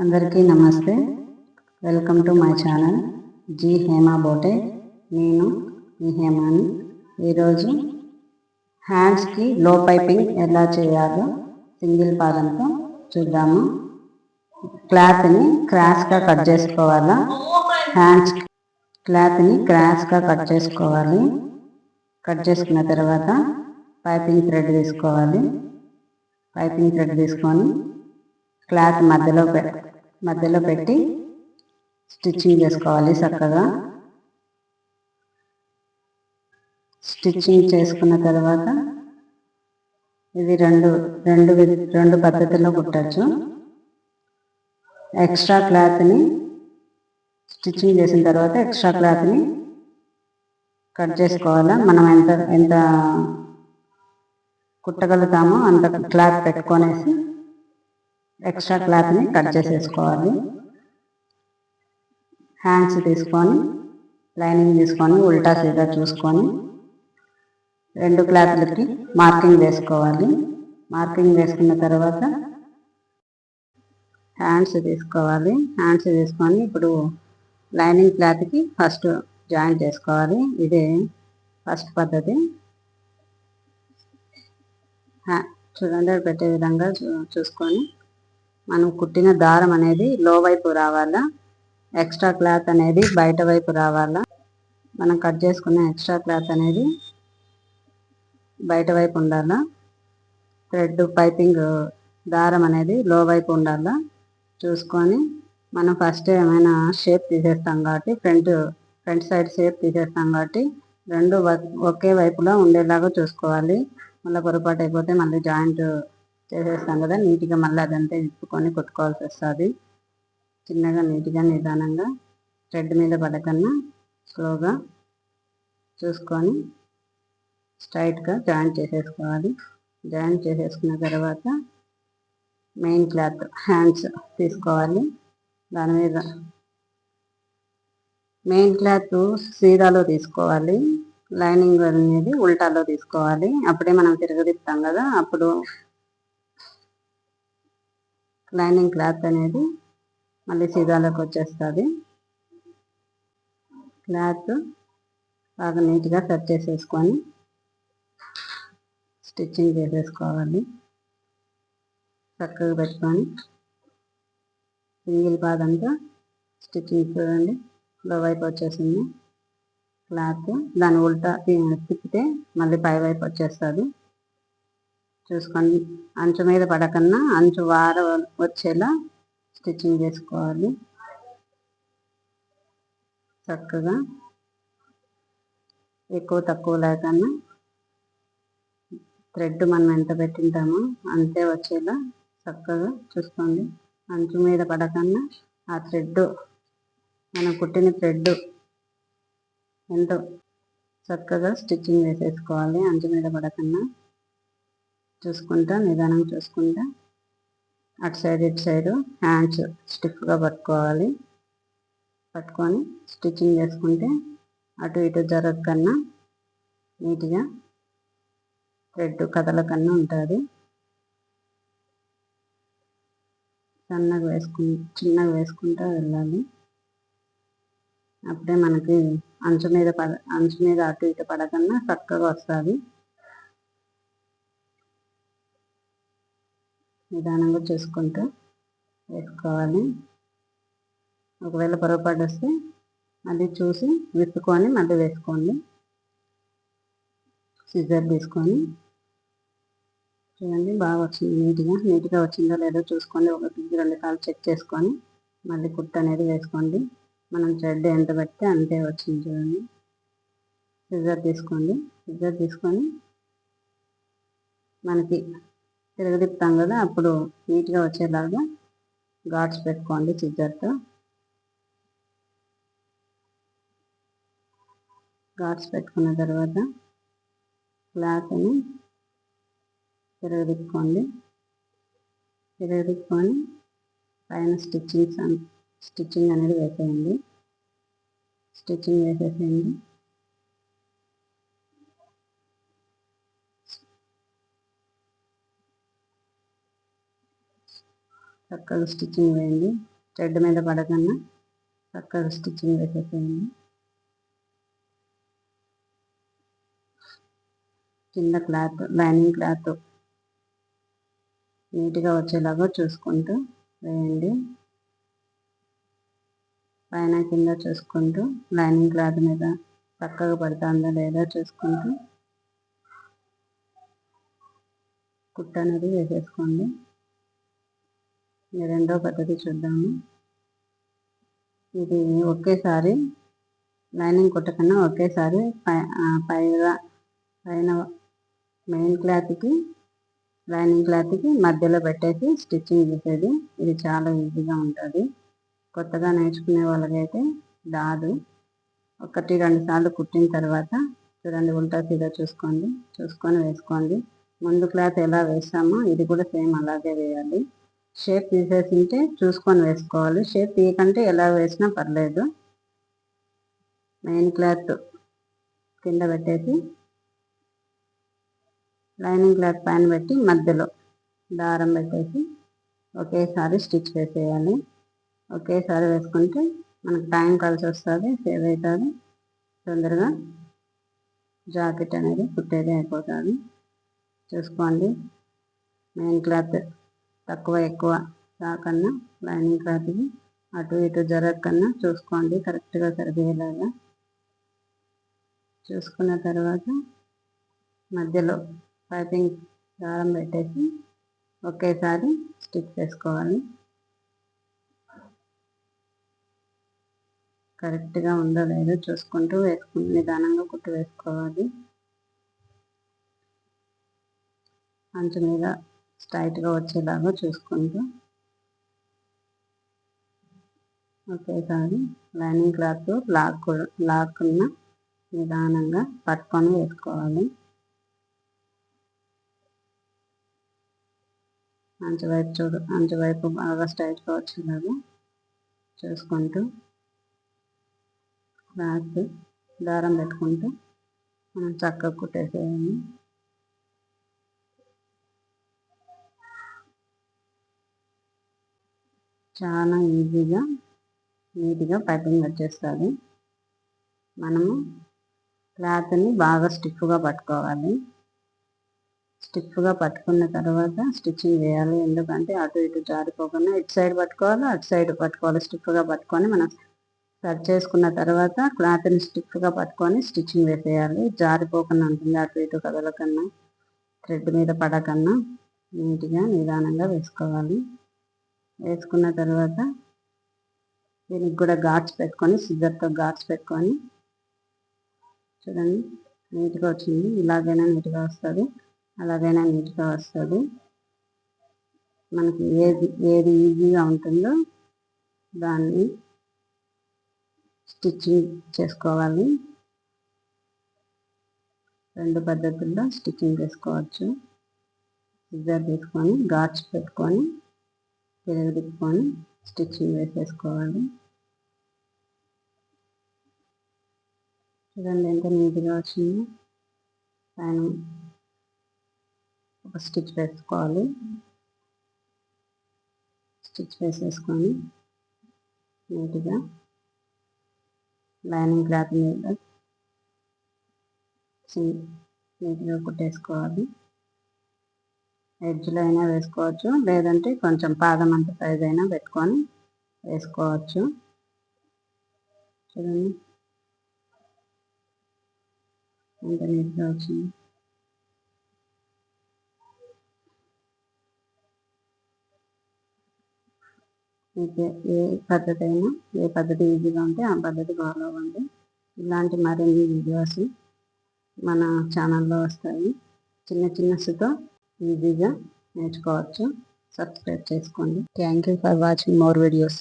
అందరికీ నమస్తే. Welcome to my channel జీ హేమా బోటే. నేను ఈ హేమాని. ఈరోజు హ్యాండ్స్కి లో పైపింగ్ ఎలా చేయాలో సింగిల్ పాదంతో చూద్దాము. క్లాత్ని క్రాస్గా కట్ చేసుకోవాలా. హ్యాండ్స్ క్లాత్ని క్రాస్గా కట్ చేసుకోవాలి. కట్ చేసుకున్న తర్వాత పైపింగ్ థ్రెడ్ తీసుకోవాలి. పైపింగ్ థ్రెడ్ తీసుకొని క్లాత్ మధ్యలో పెట్టి స్టిచ్చింగ్ చేసుకోవాలి. చక్కగా స్టిచ్చింగ్ చేసుకున్న తర్వాత ఇది రెండు పద్ధతిలో కుట్టచ్చు. ఎక్స్ట్రా క్లాత్ని స్టిచ్చింగ్ చేసిన తర్వాత ఎక్స్ట్రా క్లాత్ని కట్ చేసుకోవాలా. మనం ఎంత కుట్టగలుగుతామో అంత క్లాత్ పెట్టుకొనేసి ఎక్స్ట్రా క్లాత్ని కట్ చేసేసుకోవాలి. హ్యాండ్స్ తీసుకొని లైనింగ్ తీసుకొని ఉల్టా సీదా చూసుకొని రెండు క్లాత్లకి మార్కింగ్ వేసుకోవాలి. మార్కింగ్ వేసుకున్న తర్వాత హ్యాండ్స్ తీసుకోవాలి. హ్యాండ్స్ తీసుకొని ఇప్పుడు లైనింగ్ క్లాత్కి ఫస్ట్ జాయిన్ చేసుకోవాలి. ఇదే ఫస్ట్ పద్ధతి. చూడండి, పెట్టే విధంగా చూసుకొని మనం కుట్టిన దారం అనేది లో వైపు రావాలా. ఎక్స్ట్రా క్లాత్ అనేది బయట వైపు రావాలా. మనం కట్ చేసుకున్న ఎక్స్ట్రా క్లాత్ అనేది బయట వైపు ఉండాలా. థ్రెడ్ పైపింగ్ దారం అనేది లో వైపు ఉండాలా. చూసుకొని మనం ఫస్ట్ ఏమైనా షేప్ తీసేస్తాం కాబట్టి ఫ్రంట్ సైడ్ షేప్ తీసేస్తాం కాబట్టి రెండు ఒకే వైపులో ఉండేలాగా చూసుకోవాలి. మళ్ళీ పొరపాటు అయిపోతే మళ్ళీ జాయింట్ చేసేస్తాం కదా, నీట్గా మళ్ళీ అదంతా ఇప్పుకొని కుట్టుకోవాల్సి వస్తుంది. చిన్నగా నీట్గా నిదానంగా థ్రెడ్ మీద పడకన్నా స్లోగా చూసుకొని స్ట్రైట్గా జాయింట్ చేసేసుకోవాలి. జాయింట్ చేసేసుకున్న తర్వాత మెయిన్ క్లాత్ హ్యాండ్స్ తీసుకోవాలి. దాని మీద మెయిన్ క్లాత్ సీదాలో తీసుకోవాలి. లైనింగ్ అనేది ఉల్టాలో తీసుకోవాలి. అప్పుడే మనం తిరగదిస్తాం కదా, అప్పుడు లైనింగ్ క్లాత్ అనేది మళ్ళీ సీదాలోకి వచ్చేస్తుంది. క్లాత్ బాగా నీట్గా కట్ చేసేసుకొని స్టిచ్చింగ్ చేసేసుకోవాలి. చక్కగా పెట్టుకొని సింగిల్ పాదంతో స్టిచ్చింగ్ చూడండి, లో వైపు వచ్చేసింది క్లాత్. దాన్ని ఉల్టా తిప్పితే మళ్ళీ పై వైపు వచ్చేస్తుంది. చూసుకొని అంచు మీద పడకన్నా అంచు వార వచ్చేలా స్టిచ్చింగ్ చేసుకోవాలి. చక్కగా ఎక్కువ తక్కువ లేకన్నా థ్రెడ్ మనం ఎంత పెట్టింటామో అంతే వచ్చేలా చక్కగా చూసుకోండి. అంచు మీద పడకన్నా ఆ థ్రెడ్ మనం కుట్టిన థ్రెడ్ ఎంతో చక్కగా స్టిచ్చింగ్ వేసేసుకోవాలి. అంచు మీద పడకన్నా చూసుకుంటా నిదానం చూసుకుంటా అటు సైడ్ ఇటు సైడు హ్యాండ్స్ స్టిఫ్గా పట్టుకోవాలి. పట్టుకొని స్టిచ్చింగ్ చేసుకుంటే అటు ఇటు జరగకన్నా నీట్గా థ్రెడ్ కదలకన్నా ఉంటుంది. చిన్నగా వేసుకుంటూ వెళ్ళాలి. అప్పుడే మనకి అంచు మీద అటు ఇటు పడకన్నా చక్కగా వస్తుంది. నిదానంగా చూసుకుంటూ వేసుకోవాలి. ఒకవేళ పొరపాటు వస్తే మళ్ళీ చూసి విప్పుకొని మళ్ళీ వేసుకోండి. సిజర్ తీసుకొని చూడండి, బాగా వచ్చింది. నీట్గా వచ్చిందో లేదో చూసుకోండి. 1-2 సార్లు చెక్ చేసుకొని మళ్ళీ కుట్టు అనేది వేసుకోండి. మనం థ్రెడ్ ఎంత పెడితే అంతే వచ్చింది. చూడండి, సిజర్ తీసుకోండి. సిజర్ తీసుకొని మనకి తిరగదిప్పుతాం కదా, అప్పుడు నీట్గా వచ్చేలాగా ఘాట్స్ పెట్టుకోండి సిజర్తో. ఘాట్స్ పెట్టుకున్న తర్వాత క్లాత్ని తిరగదిప్పుకొని పైన స్టిచ్చింగ్ అనేది వేసేయండి. స్టిచ్చింగ్ వేసేసేయండి. చక్కగా స్టిచ్చింగ్ వేయండి. థ్రెడ్ మీద పడకన్నా చక్కగా స్టిచ్చింగ్ వేసేసేయండి. కింద క్లాత్ లైనింగ్ క్లాత్ నీట్గా వచ్చేలాగా చూసుకుంటూ వేయండి. పైన కింద చూసుకుంటూ లైనింగ్ క్లాత్ మీద చక్కగా పడుతుందా లేదా చూసుకుంటూ కుట్ట అనేది వేసేసుకోండి. రెండో పద్ధతి చూద్దాము. ఇది ఒకేసారి లైనింగ్ కుట్టకన్నా ఒకేసారి పైన మెయిన్ క్లాత్కి లైనింగ్ క్లాత్కి మధ్యలో పెట్టేసి స్టిచ్చింగ్ చేసేది. ఇది చాలా ఈజీగా ఉంటుంది. కొత్తగా నేర్చుకునే వాళ్ళకైతే రాదు. 1-2 సార్లు కుట్టిన తర్వాత చూడండి, ఉల్టా సీదా చూసుకొని వేసుకోండి. ముందు క్లాత్ ఎలా వేసామో ఇది కూడా సేమ్ అలాగే వేయాలి. షేప్ తీసేసింటే చూసుకొని వేసుకోవాలి. షేప్ తీయకంటే ఎలా వేసినా పర్లేదు. మెయిన్ క్లాత్ కింద పెట్టేసి లైనింగ్ క్లాత్ పైన పెట్టి మధ్యలో దారం పెట్టేసి ఒకేసారి స్టిచ్ వేసేయాలి. ఒకేసారి వేసుకుంటే మనకు టైం కలిసి వస్తుంది, సేవ్ అవుతుంది. తొందరగా జాకెట్ అనేది కుట్టేది అయిపోతుంది. చూసుకోండి, మెయిన్ క్లాత్ తక్కువ ఎక్కువ కాకన్నా లైనింగ్ క్లాత్కి అటు ఇటు జరగకన్నా చూసుకోండి, కరెక్ట్గా సరిపోయేలాగా చూసుకున్న తర్వాత మధ్యలో పైపింగ్ దారం పెట్టేసి ఒకేసారి స్టిచ్ వేసుకోవాలి. కరెక్ట్గా ఉందో లేదో చూసుకుంటూ నిదానంగా కుట్టు వేసుకోవాలి. అంచు మీద స్ట్రైట్గా వచ్చేలాగా చూసుకుంటూ ఒకేసారి లైనింగ్ క్లాత్ లాక్కున్న నిదానంగా పట్టుకొని వేసుకోవాలి. అంచు వైపు బాగా స్ట్రైట్గా వచ్చేలాగా చూసుకుంటూ క్లాత్ దారం పెట్టుకుంటూ మనం చక్కగా కుట్టేసేయాలి. చాలా ఈజీగా నీట్గా పైపింగ్ వచ్చేస్తుంది. మనము క్లాత్ని బాగా స్టిఫ్గా పట్టుకోవాలి. స్టిఫ్గా పట్టుకున్న తర్వాత స్టిచ్చింగ్ వేయాలి. ఎందుకంటే అటు ఇటు జారిపోకుండా ఇటు సైడ్ పట్టుకోవాలి, అటు సైడ్ పట్టుకోవాలి. స్టిఫ్గా పట్టుకొని మనం సర్చ్ చేసుకున్న తర్వాత క్లాత్ని స్టిఫ్గా పట్టుకొని స్టిచ్చింగ్ వేసేయాలి. జారిపోకుండా ఉంటుంది. అటు ఇటు కదలకన్నా థ్రెడ్ మీద పడకన్నా నీట్గా నిదానంగా వేసుకోవాలి. వేసుకున్న తర్వాత దీనికి కూడా ఘాట్స్ పెట్టుకొని సిజర్తో ఘాట్స్ పెట్టుకొని చూడండి, నీట్గా వచ్చింది. ఇలాగైనా నీట్గా వస్తుంది, అలాగైనా నీట్గా వస్తుంది. మనకి ఏది ఈజీగా ఉంటుందో దాన్ని స్టిచ్చింగ్ చేసుకోవాలి. 2 పద్ధతుల్లో స్టిచ్చింగ్ చేసుకోవచ్చు. సిజర్ తీసుకొని ఘాట్స్ పెట్టుకొని తిప్పుకొని స్టిచ్చింగ్ వేసేసుకోవాలి. చూడండి ఎంత నీట్గా వచ్చిందో. పైన ఒక స్టిచ్ వేసుకోవాలి. స్టిచ్ వేసేసుకొని నీట్గా లైనింగ్ క్లాత్ మీద నీట్గా కుట్టేసుకోవాలి. ఎడ్జ్లో అయినా వేసుకోవచ్చు, లేదంటే కొంచెం పాదం అంత సైజ్ అయినా పెట్టుకొని వేసుకోవచ్చు. చూడండి ఎంత నీట్గా వచ్చింది. మీకు ఏ పద్ధతి ఈజీగా ఉంటే ఆ పద్ధతి ఫాలో అవ్వండి. ఇలాంటి మరిన్ని వీడియోస్ మన ఛానల్లో వస్తాయి. చిన్న సుతో ఈజీగా నేర్చుకోవచ్చు. సబ్స్క్రైబ్ చేసుకోండి. Thank you for watching more videos.